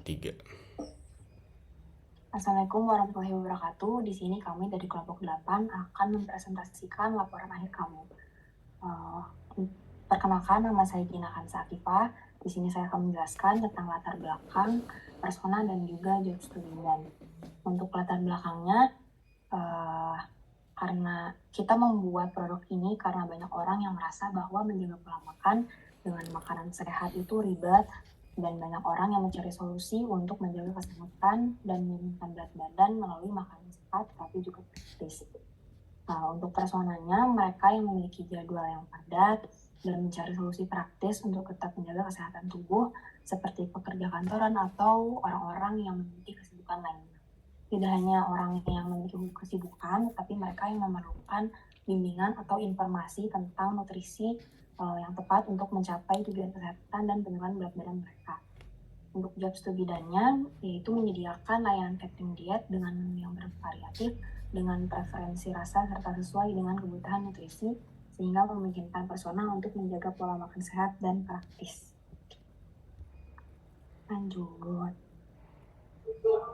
Tiga. Assalamualaikum warahmatullahi wabarakatuh. Di sini kami dari kelompok 8 akan mempresentasikan laporan akhir kamu. Perkenalkan, nama saya Gina Kansa Akifah. Di sini saya akan menjelaskan tentang latar belakang, persona, dan juga job student. Untuk latar belakangnya, karena kita membuat produk ini karena banyak orang yang merasa bahwa menjaga pola makan dengan makanan sehat itu ribet, dan banyak orang yang mencari solusi untuk menjaga kesehatan dan menurunkan berat badan melalui makanan sehat tapi juga praktis. Nah, untuk personanya, mereka yang memiliki jadwal yang padat dan mencari solusi praktis untuk tetap menjaga kesehatan tubuh, seperti pekerja kantoran atau orang-orang yang memiliki kesibukan lainnya. Tidak hanya orang yang memiliki kesibukan, tapi mereka yang memerlukan bimbingan atau informasi tentang nutrisi yang tepat untuk mencapai tujuan kesehatan dan penurunan berat badan mereka. Untuk job to bidannya, yaitu menyediakan layanan catering diet dengan menu yang bervariatif, dengan preferensi rasa serta sesuai dengan kebutuhan nutrisi, sehingga memungkinkan personal untuk menjaga pola makan sehat dan praktis. Lanjut.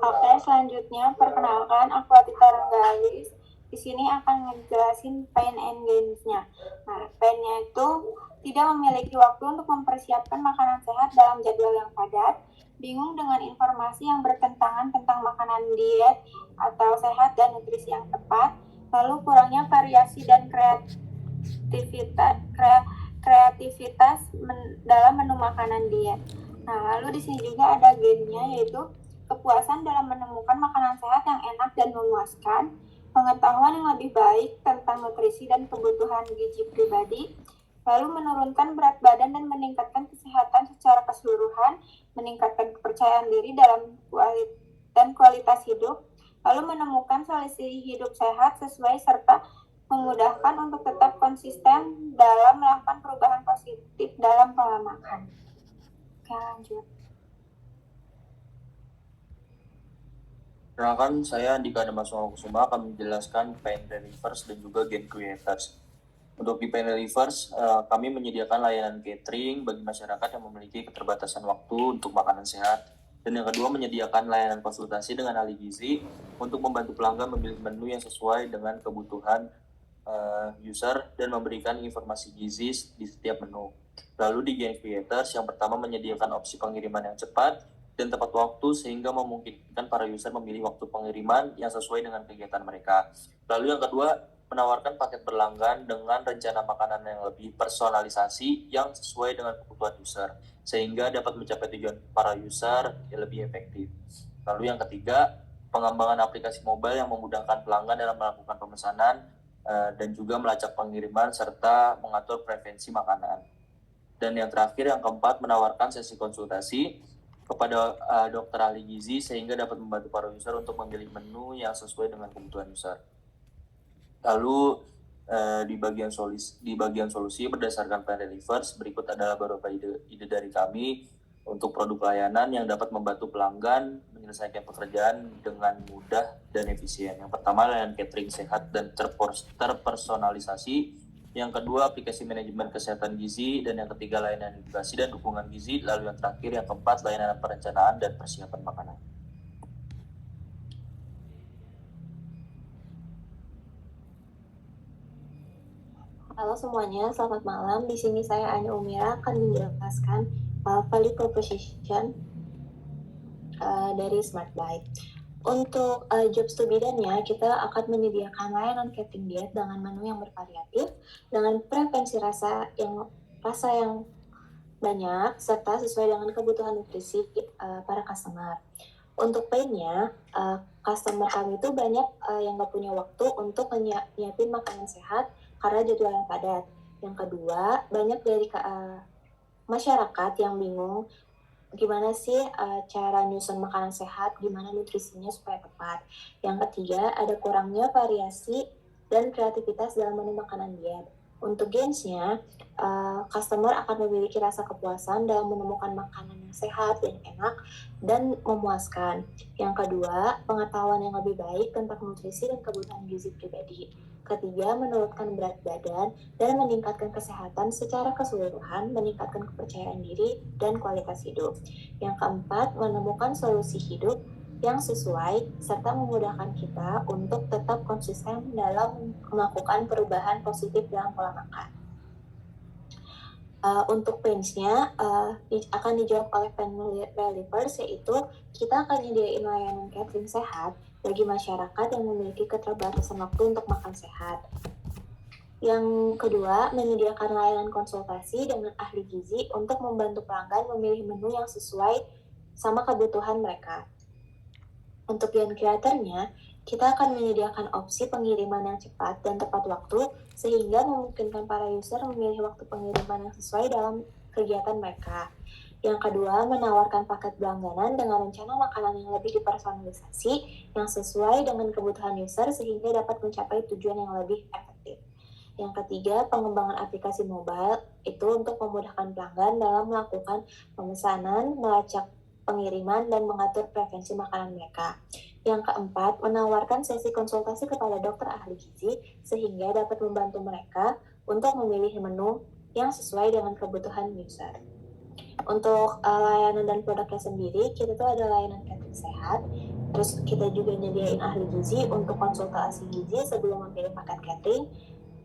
Oke, selanjutnya perkenalkan aku Atita Renggalis. Di sini akan ngejelasin pain and gains-nya. Nah, pain-nya itu tidak memiliki waktu untuk mempersiapkan makanan sehat dalam jadwal yang padat, bingung dengan informasi yang bertentangan tentang makanan diet atau sehat dan nutrisi yang tepat, lalu kurangnya variasi dan kreativitas dalam menu makanan diet. Nah, lalu di sini juga ada gain-nya, yaitu kepuasan dalam menemukan makanan sehat yang enak dan memuaskan, pengetahuan yang lebih baik tentang nutrisi dan kebutuhan gizi pribadi, lalu menurunkan berat badan dan meningkatkan kesehatan secara keseluruhan, meningkatkan kepercayaan diri dalam kualitas hidup, lalu menemukan solusi hidup sehat sesuai serta memudahkan untuk tetap konsisten dalam melakukan perubahan positif dalam pola makan. Oke, lanjut. Perkenalkan, saya Andika Damaswara akan menjelaskan Pain Relievers dan juga Gain Creators. Untuk di Pain Relievers, kami menyediakan layanan catering bagi masyarakat yang memiliki keterbatasan waktu untuk makanan sehat. Dan yang kedua, menyediakan layanan konsultasi dengan ahli gizi untuk membantu pelanggan memilih menu yang sesuai dengan kebutuhan user dan memberikan informasi gizi di setiap menu. Lalu di Gain Creators, yang pertama menyediakan opsi pengiriman yang cepat dan tepat waktu sehingga memungkinkan para user memilih waktu pengiriman yang sesuai dengan kegiatan mereka. Lalu yang kedua, menawarkan paket berlangganan dengan rencana makanan yang lebih personalisasi yang sesuai dengan kebutuhan user, sehingga dapat mencapai tujuan para user yang lebih efektif. Lalu yang ketiga, pengembangan aplikasi mobile yang memudahkan pelanggan dalam melakukan pemesanan dan juga melacak pengiriman serta mengatur preferensi makanan. Dan yang terakhir, yang keempat, menawarkan sesi konsultasi kepada dokter ahli gizi sehingga dapat membantu para user untuk memilih menu yang sesuai dengan kebutuhan user. Lalu di bagian solusi berdasarkan Pain Relievers, berikut adalah beberapa ide dari kami untuk produk layanan yang dapat membantu pelanggan menyelesaikan pekerjaan dengan mudah dan efisien. Yang pertama, layanan catering sehat dan terpersonalisasi. Yang kedua, aplikasi manajemen kesehatan gizi. Dan yang ketiga, layanan edukasi dan dukungan gizi. Lalu yang terakhir, yang keempat, layanan perencanaan dan persiapan makanan. Halo semuanya, selamat malam. Di sini saya Anya Umira akan menjelaskan value proposition dari Smart Bite. Untuk job to bidannya, kita akan menyediakan layanan catering diet dengan menu yang bervariatif, dengan preferensi rasa yang banyak, serta sesuai dengan kebutuhan nutrisi para customer. Untuk painnya, customer kami itu banyak yang nggak punya waktu untuk nyiapin makanan sehat karena jadwal yang padat. Yang kedua, banyak dari masyarakat yang bingung gimana sih cara nyusun makanan sehat, gimana nutrisinya supaya tepat. Yang ketiga, ada kurangnya variasi dan kreativitas dalam menu makanan diet. Untuk gains-nya, customer akan memiliki rasa kepuasan dalam menemukan makanan yang sehat, yang enak, dan memuaskan. Yang kedua, pengetahuan yang lebih baik tentang nutrisi dan kebutuhan gizi pribadi. ketiga, menurunkan berat badan dan meningkatkan kesehatan secara keseluruhan, meningkatkan kepercayaan diri dan kualitas hidup. Yang keempat, menemukan solusi hidup yang sesuai serta memudahkan kita untuk tetap konsisten dalam melakukan perubahan positif dalam pola makan. Untuk pains-nya akan dijawab oleh pain relievers, yaitu kita akan nyediain layanan catering sehat bagi masyarakat yang memiliki keterbatasan waktu untuk makan sehat. Yang kedua, menyediakan layanan konsultasi dengan ahli gizi untuk membantu pelanggan memilih menu yang sesuai sama kebutuhan mereka. Untuk gen creator-nya, kita akan menyediakan opsi pengiriman yang cepat dan tepat waktu sehingga memungkinkan para user memilih waktu pengiriman yang sesuai dalam kegiatan mereka. Yang kedua, menawarkan paket berlangganan dengan rencana makanan yang lebih dipersonalisasi yang sesuai dengan kebutuhan user sehingga dapat mencapai tujuan yang lebih efektif. Yang ketiga, pengembangan aplikasi mobile itu untuk memudahkan pelanggan dalam melakukan pemesanan, melacak pengiriman, dan mengatur preferensi makanan mereka. Yang keempat, menawarkan sesi konsultasi kepada dokter ahli gizi sehingga dapat membantu mereka untuk memilih menu yang sesuai dengan kebutuhan user. Untuk layanan dan produknya sendiri, kita tuh ada layanan catering sehat, terus kita juga nyediain ahli gizi untuk konsultasi gizi sebelum memilih paket catering,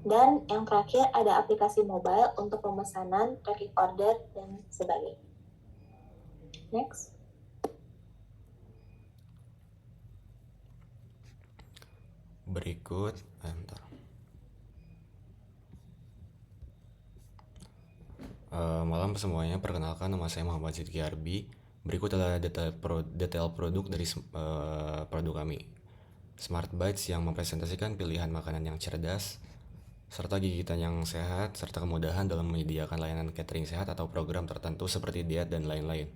dan yang terakhir ada aplikasi mobile untuk pemesanan, tracking order, dan sebagainya. Next. Berikut, malam semuanya, perkenalkan nama saya Muhammad Sidki Arbi. Berikut adalah detail produk dari produk kami. Smart Bites yang mempresentasikan pilihan makanan yang cerdas, serta gigitan yang sehat, serta kemudahan dalam menyediakan layanan catering sehat atau program tertentu seperti diet dan lain-lain.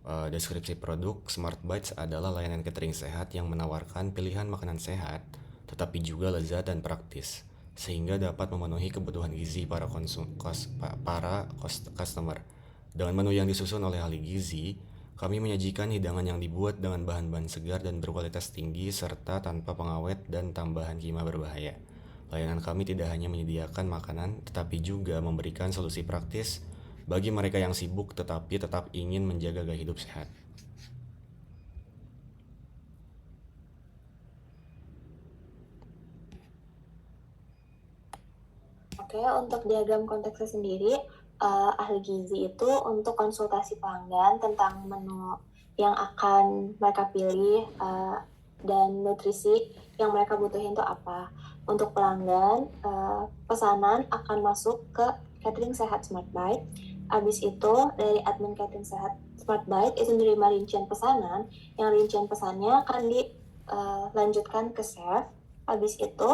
Deskripsi produk Smart Bites adalah layanan catering sehat yang menawarkan pilihan makanan sehat, tetapi juga lezat dan praktis, sehingga dapat memenuhi kebutuhan gizi para customer. Dengan menu yang disusun oleh ahli gizi, kami menyajikan hidangan yang dibuat dengan bahan-bahan segar dan berkualitas tinggi serta tanpa pengawet dan tambahan kimia berbahaya. Layanan kami tidak hanya menyediakan makanan, tetapi juga memberikan solusi praktis bagi mereka yang sibuk tetapi tetap ingin menjaga gaya hidup sehat. Oke, untuk diagram konteksnya sendiri, ahli gizi itu untuk konsultasi pelanggan tentang menu yang akan mereka pilih dan nutrisi yang mereka butuhin itu apa. Untuk pelanggan, pesanan akan masuk ke catering sehat Smart Bite. Habis itu dari admin catering sehat Smart Bite itu menerima rincian pesanan, yang rincian pesannya akan dilanjutkan ke chef. Habis itu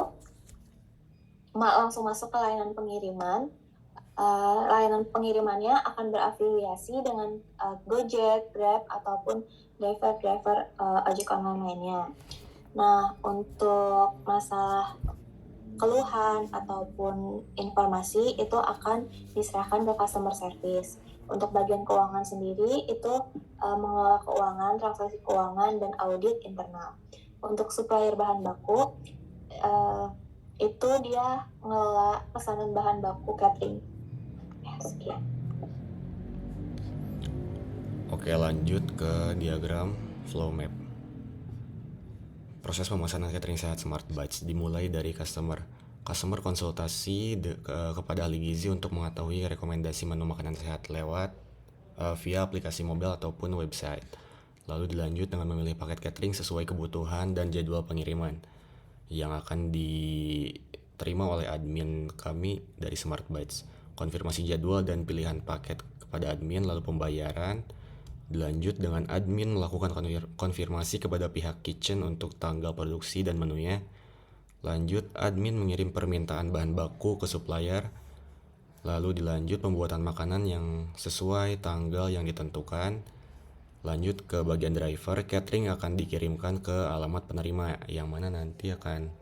langsung masuk ke layanan pengiriman. Layanan pengirimannya akan berafiliasi dengan Gojek, Grab, ataupun driver ojek online lainnya. Nah, untuk masalah keluhan ataupun informasi itu akan diserahkan ke customer service. Untuk bagian keuangan sendiri itu mengelola keuangan, transaksi keuangan, dan audit internal. Untuk supplier bahan baku itu dia mengelola pesanan bahan baku catering. Sekian. Oke, lanjut ke diagram flow map. Proses pemesanan catering sehat Smart Bites dimulai dari customer konsultasi kepada ahli gizi untuk mengetahui rekomendasi menu makanan sehat lewat via aplikasi mobile ataupun website. Lalu dilanjut dengan memilih paket catering sesuai kebutuhan dan jadwal pengiriman yang akan diterima oleh admin kami dari Smart Bites. Konfirmasi jadwal dan pilihan paket kepada admin, lalu pembayaran. Dilanjut dengan admin melakukan konfirmasi kepada pihak kitchen untuk tanggal produksi dan menunya. Lanjut, admin mengirim permintaan bahan baku ke supplier. Lalu dilanjut pembuatan makanan yang sesuai tanggal yang ditentukan. Lanjut ke bagian driver, catering akan dikirimkan ke alamat penerima, yang mana nanti akan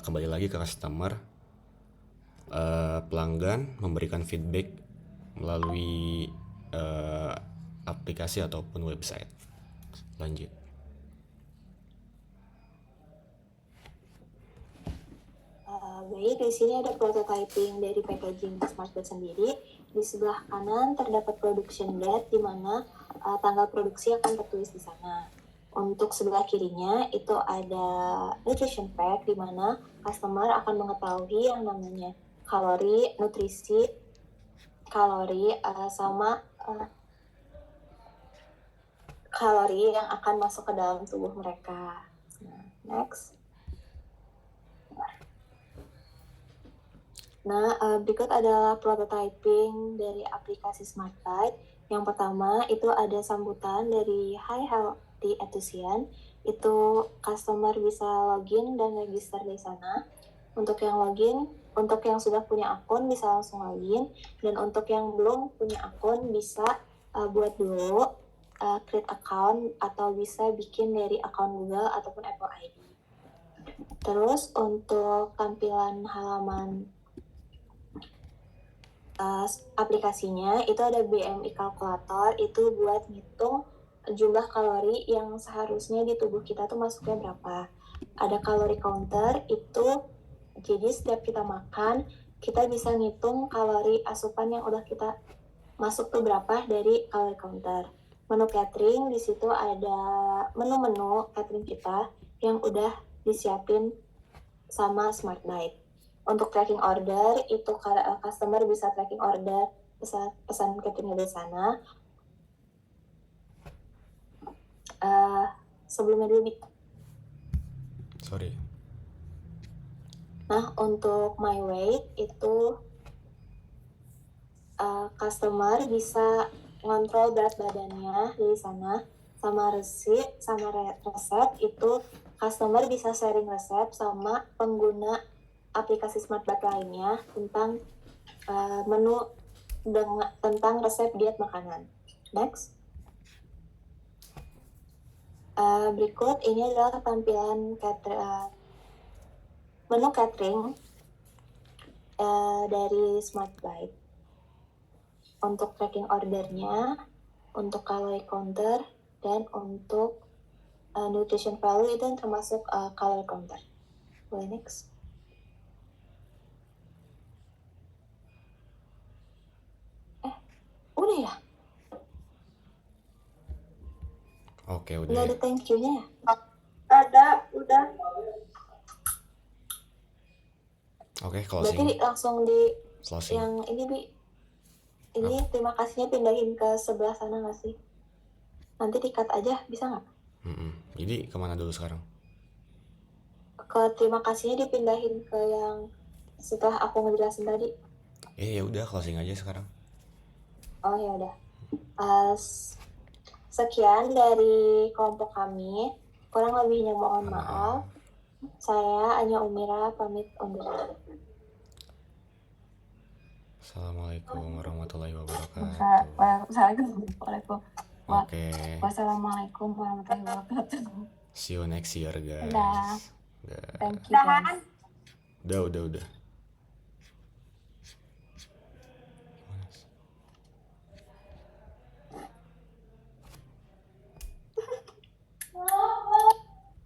kembali lagi ke customer. Pelanggan memberikan feedback melalui aplikasi ataupun website. Lanjut. Baik, di sini ada prototyping dari packaging SmartBite sendiri. Di sebelah kanan terdapat production date, di mana tanggal produksi akan tertulis di sana. Untuk sebelah kirinya itu ada nutrition fact, di mana customer akan mengetahui yang namanya kalori, nutrisi, kalori sama kalori yang akan masuk ke dalam tubuh mereka. Nah, next. Nah, berikut adalah prototyping dari aplikasi SmartBite. Yang pertama itu ada sambutan dari Hi Healthy Enthusiast. Itu customer bisa login dan register di sana. Untuk yang login, untuk yang sudah punya akun bisa langsung login, dan untuk yang belum punya akun bisa buat dulu create account atau bisa bikin dari akun Google ataupun Apple ID. Terus untuk tampilan halaman aplikasinya itu ada BMI calculator, itu buat ngitung jumlah kalori yang seharusnya di tubuh kita tuh masuknya berapa. Ada kalori counter, itu jadi setiap kita makan kita bisa ngitung kalori asupan yang udah kita masuk tuh berapa dari kalori counter. Menu catering, di situ ada menu-menu catering kita yang udah disiapin sama SmartBite. Untuk tracking order, itu customer bisa tracking order pesan cateringnya di sana. Sebelumnya dulu, Sorry. Nah, untuk My Weight itu customer bisa ngontrol berat badannya dari sana, sama resep itu customer bisa sharing resep sama pengguna aplikasi SmartBite lainnya tentang menu tentang resep diet makanan. Next. Berikut ini adalah tampilan menu catering dari SmartBite. Untuk tracking ordernya, untuk kalori counter, dan untuk nutrition value itu yang termasuk kalori counter. Boleh next. Udah ya? Oke, Nggak udah. ada thank you-nya ya? Ada, udah. Oke, Berarti closing. langsung di Closing. yang ini, Bi. Ini terima kasihnya pindahin ke sebelah sana nggak sih? Nanti di-cut aja, bisa nggak? Jadi kemana dulu sekarang? Ke terima kasihnya dipindahin ke yang setelah aku ngejelasin tadi. Ya udah, closing aja sekarang. Oh ya udah. Sekian dari kelompok kami. Kurang lebihnya mohon maaf. Saya Anya Umira pamit undur diri. Assalamualaikum warahmatullahi wabarakatuh. Oke. Wassalamualaikum warahmatullahi wabarakatuh. See you next year, guys. Udah. Udah. Thank you guys. Udah.